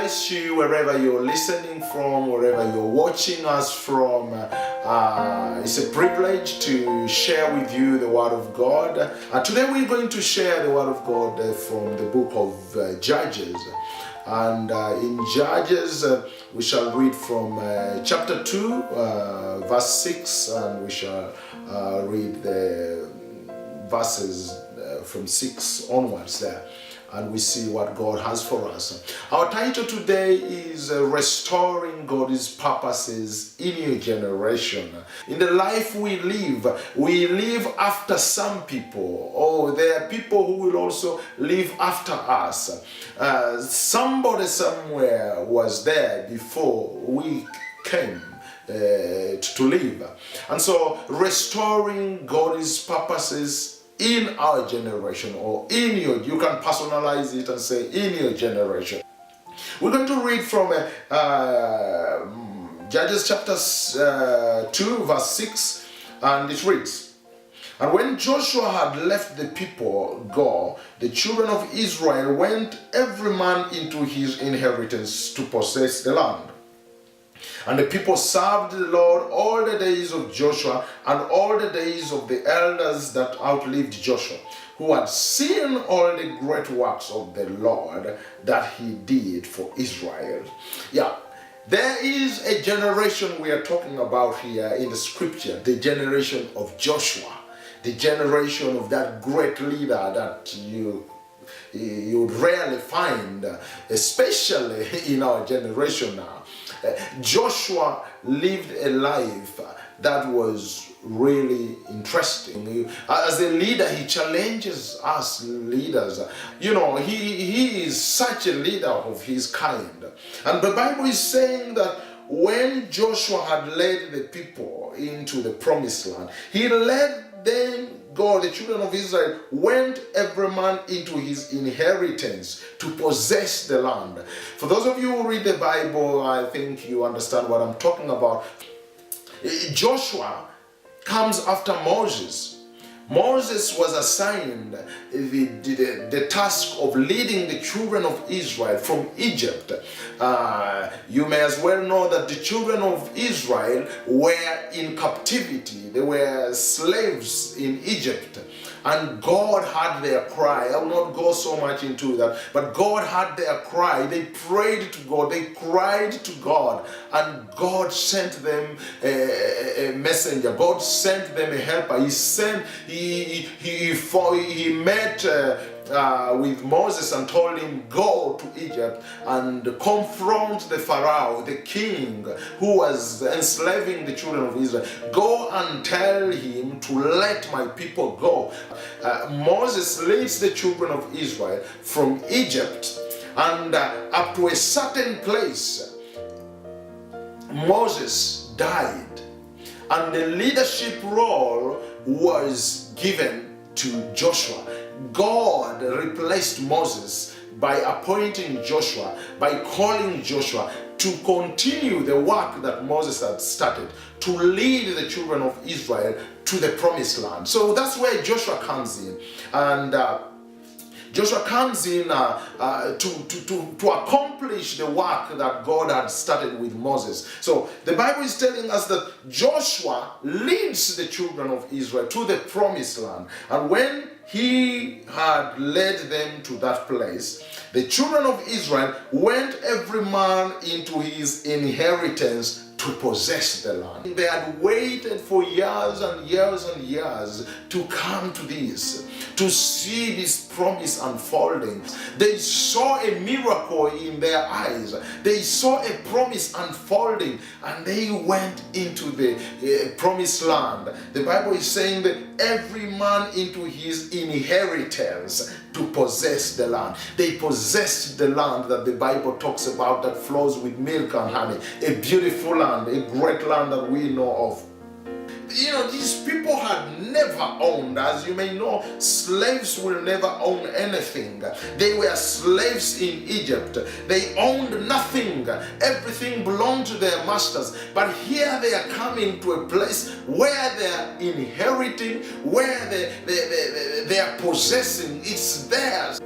bless you wherever you're listening from, wherever you're watching us from. It's a privilege to share with you the Word of God. Today we're going to share the Word of God from the book of Judges. And in Judges, we shall read from chapter 2, verse 6, and we shall read the verses from 6 onwards there. And we see what God has for us. Our title today is Restoring God's Purposes in Your Generation. In the life we live after some people. Oh, there are people who will also live after us. Somebody somewhere was there before we came to live. And so restoring God's purposes in our generation, or you can personalize it and say in your generation. We're going to read from Judges chapter 2 verse 6, and it reads, "And when Joshua had left the people go, the children of Israel went every man into his inheritance to possess the land. And the people served the Lord all the days of Joshua and all the days of the elders that outlived Joshua, who had seen all the great works of the Lord that he did for Israel." Yeah, there is a generation we are talking about here in the scripture, the generation of Joshua, the generation of that great leader that you would rarely find, especially in our generation now. Joshua lived a life that was really interesting. As a leader, he challenges us leaders. You know, he is such a leader of his kind. And the Bible is saying that when Joshua had led the people into the promised land, he led them go, the children of Israel went every man into his inheritance to possess the land. For those of you who read the Bible, I think you understand what I'm talking about. Joshua comes after Moses. Moses was assigned the task of leading the children of Israel from Egypt. You may as well know that the children of Israel were in captivity. They were slaves in Egypt. And God had their cry. I will not go so much into that, but God had their cry. They prayed to God. They cried to God. And God sent them a messenger. God sent them a helper. He met with Moses and told him, go to Egypt and confront the Pharaoh, the king who was enslaving the children of Israel. Go and tell him to let my people go. Moses leads the children of Israel from Egypt and up to a certain place. Moses died and the leadership role was given to Joshua. God replaced Moses by appointing Joshua, by calling Joshua to continue the work that Moses had started, to lead the children of Israel to the promised land. So that's where Joshua comes in. And Joshua comes in to accomplish the work that God had started with Moses. So the Bible is telling us that Joshua leads the children of Israel to the promised land. And when he had led them to that place, the children of Israel went every man into his inheritance to possess the land. They had waited for years and years and years to come to this, to see this promise unfolding. They saw a miracle in their eyes. They saw a promise unfolding and they went into the promised land. The Bible is saying that every man into his inheritance to possess the land. They possessed the land that the Bible talks about that flows with milk and honey. A beautiful land, a great land that we know of. You know, these people had never owned. As you may know, slaves will never own anything. They were slaves in Egypt. They owned nothing. Everything belonged to their masters. But here they are coming to a place where they are inheriting, where they are possessing. It's theirs.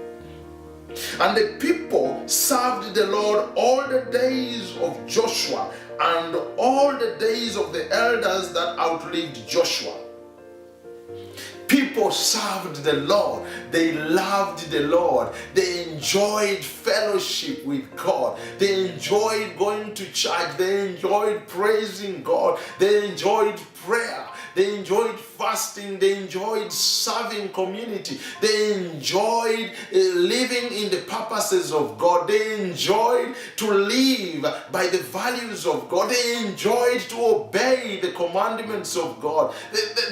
And the people served the Lord all the days of Joshua and all the days of the elders that outlived Joshua. People served the Lord. They loved the Lord. They enjoyed fellowship with God. They enjoyed going to church. They enjoyed praising God. They enjoyed prayer. They enjoyed fasting. They enjoyed serving community. They enjoyed living in the purposes of God. They enjoyed to live by the values of God. They enjoyed to obey the commandments of God.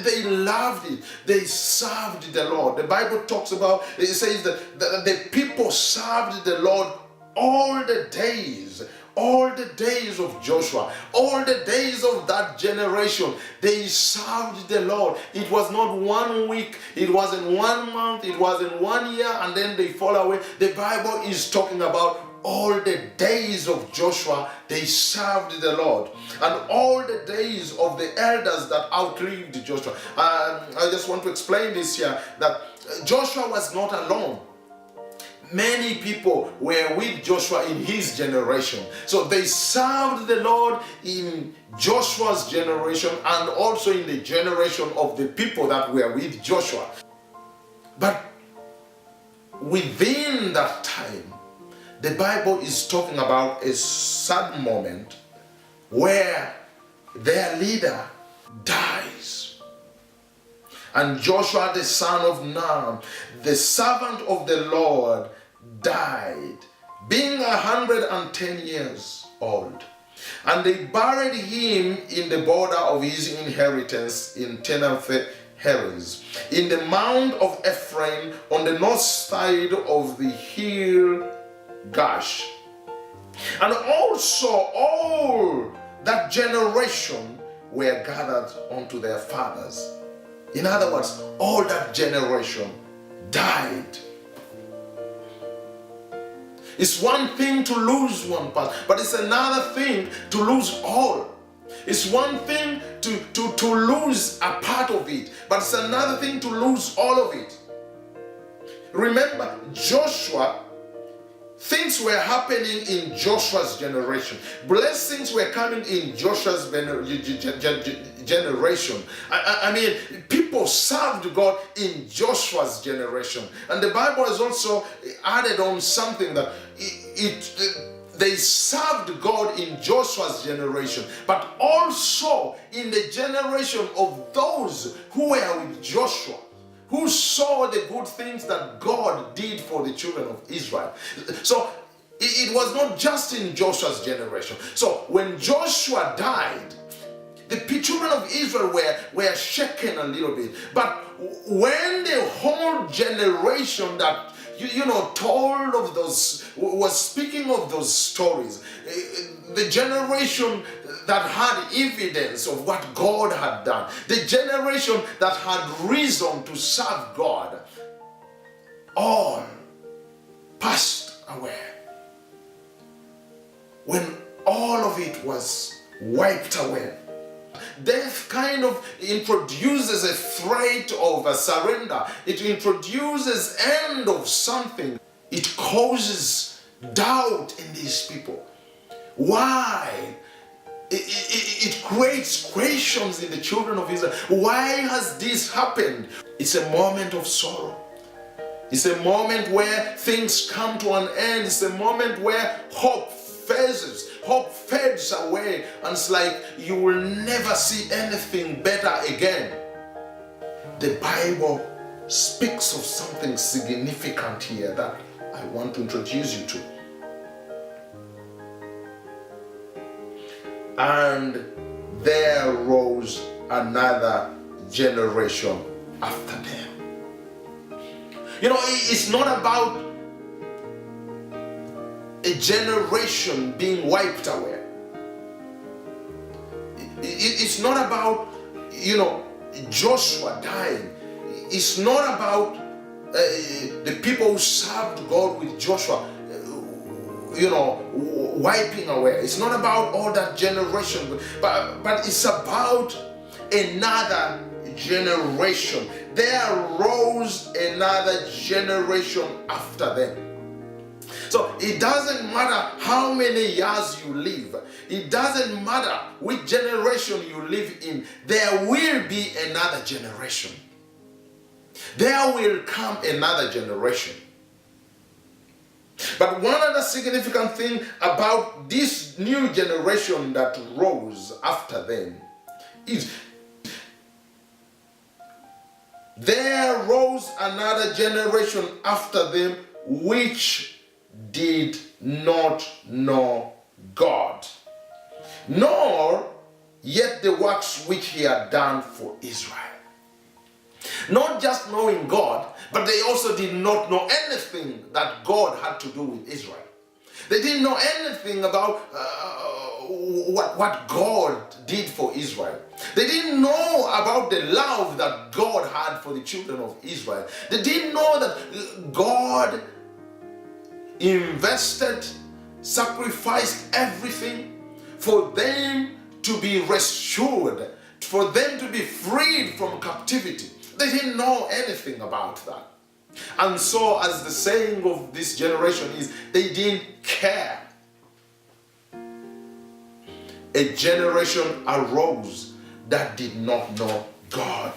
They loved it. They served the Lord. The Bible talks about, it says that the people served the Lord all the days of Joshua, all the days of that generation. They served the Lord. It was not 1 week, it wasn't 1 month, it wasn't 1 year, and then they fall away. The Bible is talking about all the days of Joshua. They served the Lord, and all the days of the elders that outlived Joshua. I just want to explain this here, that Joshua was not alone. Many people were with Joshua in his generation. So they served the Lord in Joshua's generation and also in the generation of the people that were with Joshua. But within that time, the Bible is talking about a sad moment where their leader dies. And Joshua the son of Nun, the servant of the Lord, died, being 110 years old. And they buried him in the border of his inheritance in Timnath-Heres, in the mount of Ephraim, on the north side of the hill Gash. And also all that generation were gathered unto their fathers. In other words, all that generation died. It's one thing to lose one part, but it's another thing to lose all. It's one thing to lose a part of it, but it's another thing to lose all of it. Remember, Joshua, things were happening in Joshua's generation. Blessings were coming in Joshua's generation. I mean, people served God in Joshua's generation. And the Bible has also added on something that they served God in Joshua's generation, but also in the generation of those who were with Joshua, who saw the good things that God did for the children of Israel. So it was not just in Joshua's generation. So when Joshua died, the children of Israel were shaken a little bit. But when the whole generation that told of those, was speaking of those stories, the generation that had evidence of what God had done, the generation that had reason to serve God, all passed away. When all of it was wiped away, death kind of introduces a threat of a surrender. It introduces end of something. It causes doubt in these people. Why? It creates questions in the children of Israel. Why has this happened? It's a moment of sorrow. It's a moment where things come to an end. It's a moment where hope fades away, and it's like you will never see anything better again. The Bible speaks of something significant here that I want to introduce you to. And there rose another generation after them. It's not about a generation being wiped away. It's not about, Joshua dying. It's not about the people who served God with Joshua, wiping away. It's not about all that generation, but it's about another generation. There rose another generation after them. So it doesn't matter how many years you live. It doesn't matter which generation you live in. There will be another generation. There will come another generation. But one other significant thing about this new generation that rose after them is there rose another generation after them which did not know God, nor yet the works which he had done for Israel. Not just knowing God, but they also did not know anything that God had to do with Israel. They didn't know anything about what God did for Israel. They didn't know about the love that God had for the children of Israel. They didn't know that God invested, sacrificed everything for them to be restored, for them to be freed from captivity. They didn't know anything about that. And so, as the saying of this generation is, they didn't care. A generation arose that did not know God.